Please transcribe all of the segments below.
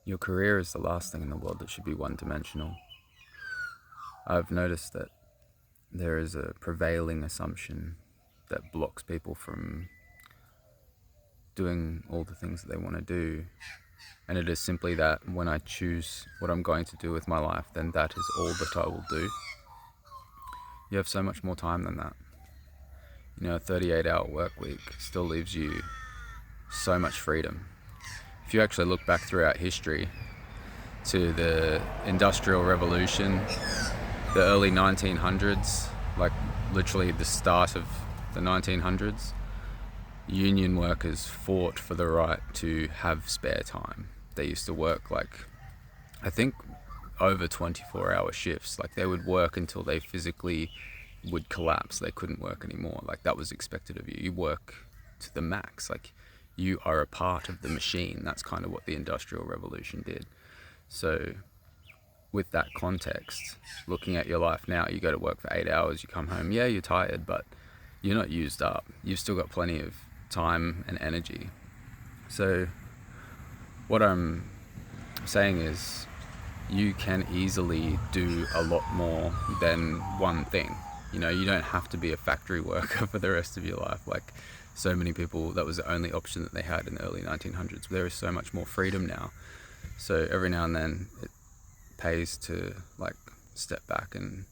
Your career is the last thing in the world that should be one-dimensional. I've noticed that there is a prevailing assumption that blocks people from doing all the things that they want to do. And it is simply that when I choose what I'm going to do with my life, then that is all that I will do. You have so much more time than that. A 38-hour work week still leaves you so much freedom. If you actually look back throughout history to the Industrial Revolution, the early 1900s, like literally the start of the 1900s, union workers fought for the right to have spare time. They used to work I think over 24-hour shifts. Like they would work until they physically would collapse. They couldn't work anymore. Like that was expected of you. You work to the max. Like you are a part of the machine. That's kind of what the Industrial Revolution did. So with that context, looking at your life now, you go to work for 8 hours, you come home, yeah, you're tired, but you're not used up. You've still got plenty of time and energy. So what I'm saying is you can easily do a lot more than one thing. You don't have to be a factory worker for the rest of your life. Like so many people, that was the only option that they had in the early 1900s. There is so much more freedom now. So every now and then it pays to step back and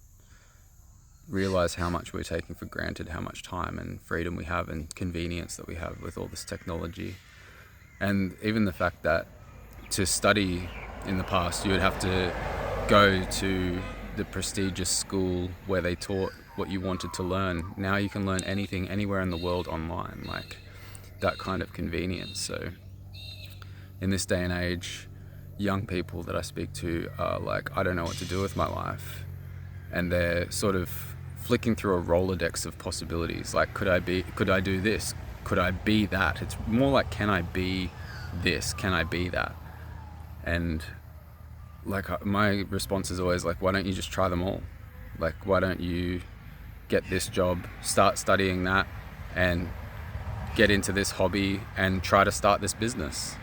realize how much we're taking for granted, how much time and freedom we have and convenience that we have with all this technology. And even the fact that to study in the past, you would have to go to the prestigious school where they taught what you wanted to learn. Now you can learn anything anywhere in the world online, like that kind of convenience. So in this day and age, young people that I speak to are like, I don't know what to do with my life. And they're sort of flicking through a Rolodex of possibilities. Like, could I do this? Could I be that? It's more like, can I be this? Can I be that? And my response is always why don't you just try them all? Why don't you get this job, start studying that, and get into this hobby and try to start this business?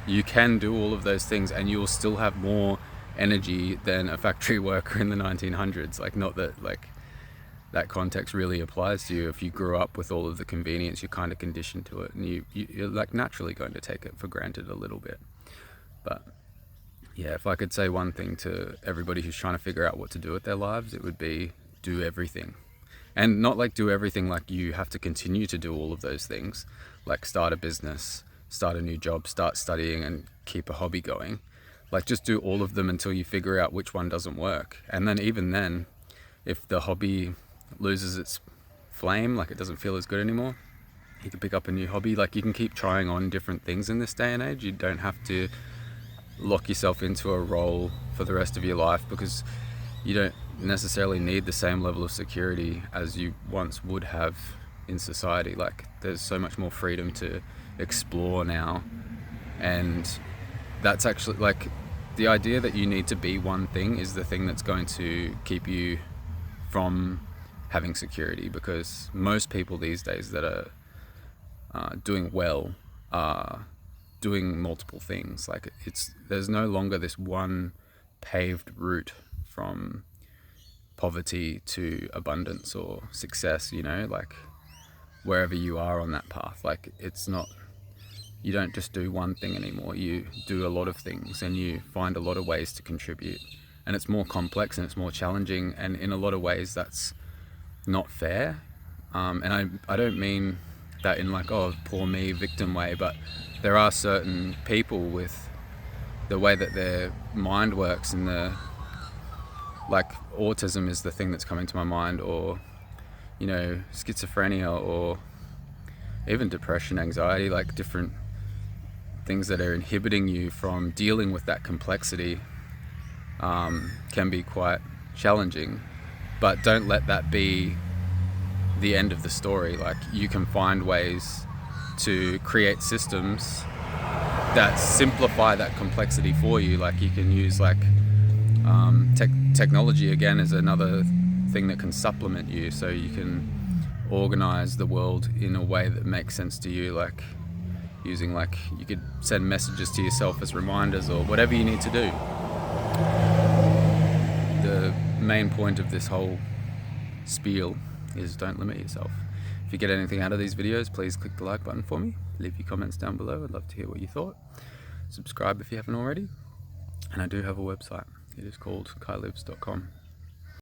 You can do all of those things and you'll still have more energy than a factory worker in the 1900s. Not that that context really applies to you. If you grew up with all of the convenience, you're kind of conditioned to it, and you're naturally going to take it for granted a little bit. But yeah, if I could say one thing to everybody who's trying to figure out what to do with their lives, it would be do everything. And not do everything you have to continue to do all of those things, start a business, start a new job, start studying, and keep a hobby going. Just do all of them until you figure out which one doesn't work. And then even then, if the hobby loses its flame, it doesn't feel as good anymore, you can pick up a new hobby. You can keep trying on different things in this day and age. You don't have to lock yourself into a role for the rest of your life, because you don't necessarily need the same level of security as you once would have in society. There's so much more freedom to explore now. And that's actually the idea that you need to be one thing is the thing that's going to keep you from having security, because most people these days that are doing well are doing multiple things. There's no longer this one paved route from poverty to abundance or success, wherever you are on that path. It's not, you don't just do one thing anymore. You do a lot of things and you find a lot of ways to contribute, and it's more complex and it's more challenging, and in a lot of ways that's not fair. And I don't mean that in oh, poor me victim way, but there are certain people with the way that their mind works, and autism is the thing that's coming to my mind, or schizophrenia, or even depression, anxiety, different things that are inhibiting you from dealing with that complexity can be quite challenging. But don't let that be the end of the story. You can find ways to create systems that simplify that complexity for you. You can use technology again is another thing that can supplement you, so you can organize the world in a way that makes sense to you. using, like, you could send messages to yourself as reminders or whatever you need to do. The main point of this whole spiel is don't limit yourself. If you get anything out of these videos, please click the like button for me. Leave your comments down below. I'd love to hear what you thought. Subscribe if you haven't already. And I do have a website. It is called kailives.com.